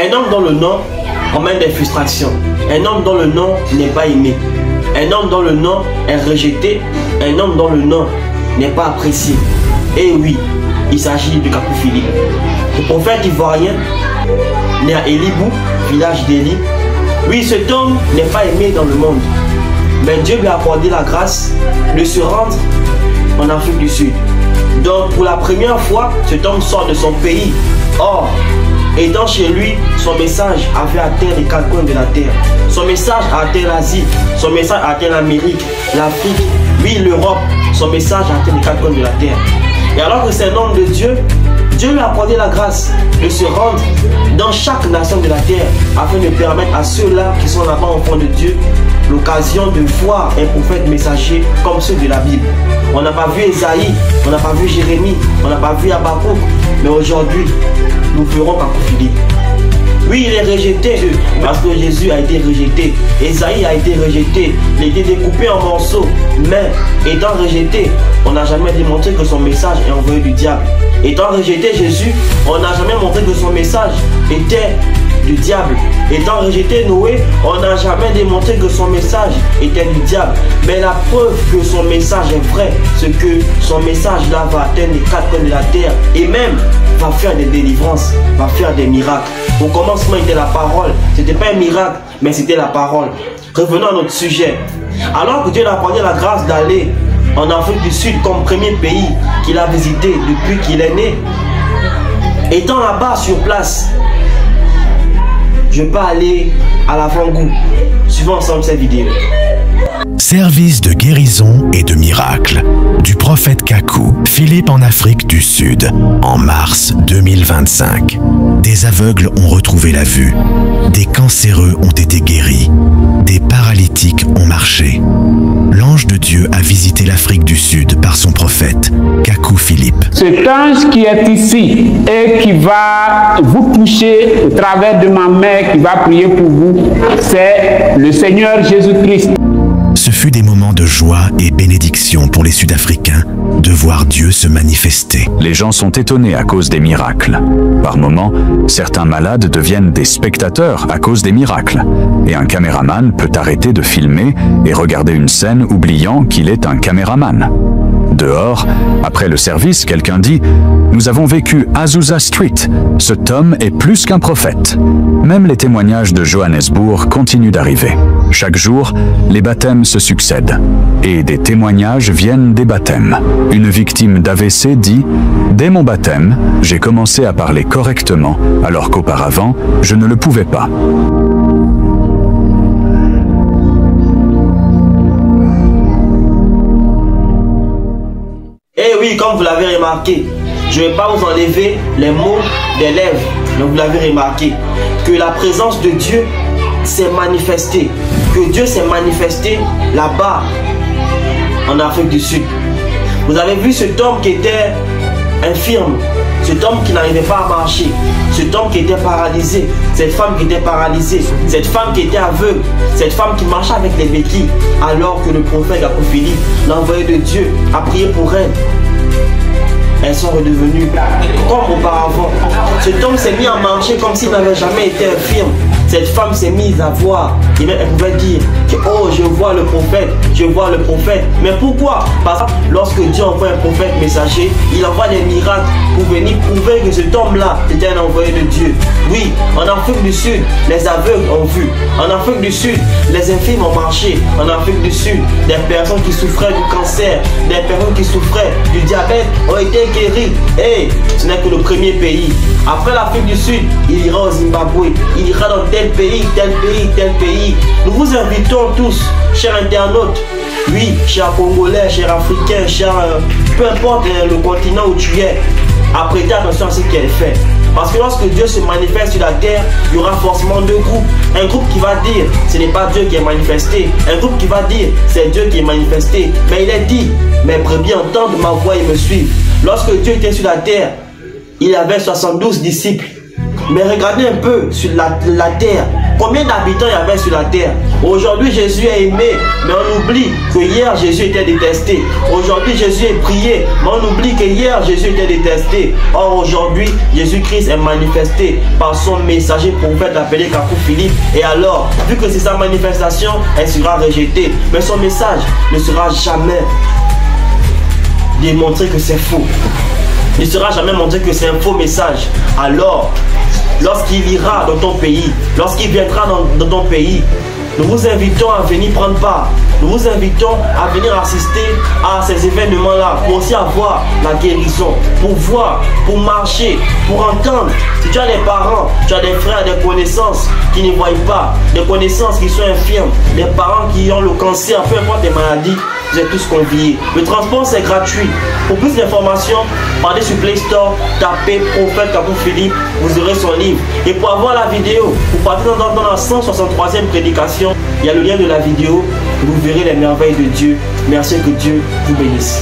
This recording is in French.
Un homme dont le nom emmène des frustrations. Un homme dont le nom n'est pas aimé. Un homme dont le nom est rejeté. Un homme dont le nom n'est pas apprécié. Et oui, il s'agit de Kakou Philippe. Le prophète ivoirien, né à Elibou, village d'Eli. Oui, cet homme n'est pas aimé dans le monde. Mais Dieu lui a accordé la grâce de se rendre en Afrique du Sud. Donc pour la première fois, cet homme sort de son pays. Or, étant chez lui, son message avait atteint les quatre coins de la terre. Son message a atteint l'Asie, son message a atteint l'Amérique, l'Afrique, oui l'Europe. Son message a atteint les quatre coins de la terre. Et alors que c'est un homme de Dieu, Dieu lui a accordé la grâce de se rendre dans chaque nation de la terre afin de permettre à ceux-là qui sont là-bas au fond de Dieu l'occasion de voir un prophète messager comme ceux de la Bible. On n'a pas vu Esaïe, on n'a pas vu Jérémie, on n'a pas vu Habakkuk, mais aujourd'hui, nous ferons Kakou Philippe. Oui, il est rejeté parce que Jésus a été rejeté. Esaïe a été rejeté. Il a été découpé en morceaux. Mais étant rejeté, on n'a jamais démontré que son message est envoyé du diable. Étant rejeté Jésus, on n'a jamais montré que son message était du diable. Étant rejeté Noé, on n'a jamais démontré que son message était du diable. Mais la preuve que son message est vrai, c'est que son message là va atteindre les quatre coins de la terre et même va faire des délivrances, va faire des miracles. Au commencement était la parole, c'était pas un miracle, mais c'était la parole. Revenons à notre sujet. Alors que Dieu lui a accordé la grâce d'aller en Afrique du Sud comme premier pays qu'il a visité depuis qu'il est né, étant là-bas sur place, je peux aller à l'avant-goût. Suivons ensemble cette vidéo. Service de guérison et de miracles du prophète Kakou Philippe en Afrique du Sud en mars 2025. Des aveugles ont retrouvé la vue, des cancéreux ont été guéris, des paralytiques ont marché. L'ange de Dieu a visité l'Afrique du Sud par son prophète Kakou Philippe. Cet ange qui est ici et qui va vous toucher au travers de ma main, qui va prier pour vous, c'est le Seigneur Jésus-Christ. Ce fut des moments de joie et bénédiction pour les Sud-Africains de voir Dieu se manifester. Les gens sont étonnés à cause des miracles. Par moments, certains malades deviennent des spectateurs à cause des miracles. Et un caméraman peut arrêter de filmer et regarder une scène oubliant qu'il est un caméraman. Dehors, après le service, quelqu'un dit « Nous avons vécu Azusa Street. Cet homme est plus qu'un prophète. » Même les témoignages de Johannesburg continuent d'arriver. Chaque jour, les baptêmes se succèdent. Et des témoignages viennent des baptêmes. Une victime d'AVC dit « Dès mon baptême, j'ai commencé à parler correctement, alors qu'auparavant, je ne le pouvais pas. » Et oui, comme vous l'avez remarqué, je ne vais pas vous enlever les mots des lèvres, mais vous l'avez remarqué, que la présence de Dieu s'est manifestée, que Dieu s'est manifesté là-bas, en Afrique du Sud. Vous avez vu cet homme qui était infirme, cet homme qui n'arrivait pas à marcher, cet homme qui était paralysé, cette femme qui était paralysée, cette femme qui était aveugle, cette femme qui marchait avec les béquilles, alors que le prophète Kakou Philippe, l'envoyé de Dieu, a prié pour elle. Elles sont redevenues comme auparavant. Cet homme s'est mis à marcher comme s'il n'avait jamais été infirme. Cette femme s'est mise à voir. Et même elle pouvait dire que oh, je vois le prophète, je vois le prophète. Mais pourquoi? Parce que lorsque Dieu envoie un prophète messager, il envoie des miracles pour venir prouver que cet homme-là était un envoyé de Dieu. Oui, en Afrique du Sud, les aveugles ont vu. En Afrique du Sud, les infirmes ont marché. En Afrique du Sud, des personnes qui souffraient du cancer, des personnes qui souffraient du diabète ont été guéries. Et ce n'est que le premier pays. Après l'Afrique du Sud, il ira au Zimbabwe, il ira dans tel pays, tel pays, tel pays. Nous vous invitons tous, chers internautes, oui, chers Congolais, chers Africains, chers, peu importe le continent où tu es, à prêter attention à ce qui est fait. Parce que lorsque Dieu se manifeste sur la terre, il y aura forcément deux groupes. Un groupe qui va dire, ce n'est pas Dieu qui est manifesté. Un groupe qui va dire, c'est Dieu qui est manifesté. Mais il est dit, mes brebis entendent ma voix et me suivent. Lorsque Dieu était sur la terre, il avait 72 disciples. Mais regardez un peu sur la terre. Combien d'habitants il y avait sur la terre? Aujourd'hui, Jésus est aimé, mais on oublie que hier, Jésus était détesté. Aujourd'hui, Jésus est prié, mais on oublie que hier, Jésus était détesté. Or, aujourd'hui, Jésus-Christ est manifesté par son messager prophète appelé Kakou Philippe. Et alors, vu que c'est sa manifestation, elle sera rejetée. Mais son message ne sera jamais démontré que c'est faux. Il ne sera jamais montré que c'est un faux message. Alors, lorsqu'il ira dans ton pays, lorsqu'il viendra dans ton pays, nous vous invitons à venir prendre part. Nous vous invitons à venir assister à ces événements-là pour aussi avoir la guérison, pour voir, pour marcher, pour entendre. Si tu as des parents, tu as des frères, des connaissances qui ne voient pas, des connaissances qui sont infirmes, des parents qui ont le cancer, peu importe les maladies, vous êtes tous conviés. Le transport, c'est gratuit. Pour plus d'informations, allez sur Play Store, tapez Prophète Kakou Philippe, vous aurez son livre. Et pour avoir la vidéo, vous partez dans la 163e prédication, il y a le lien de la vidéo, vous verrez les merveilles de Dieu. Merci, que Dieu vous bénisse.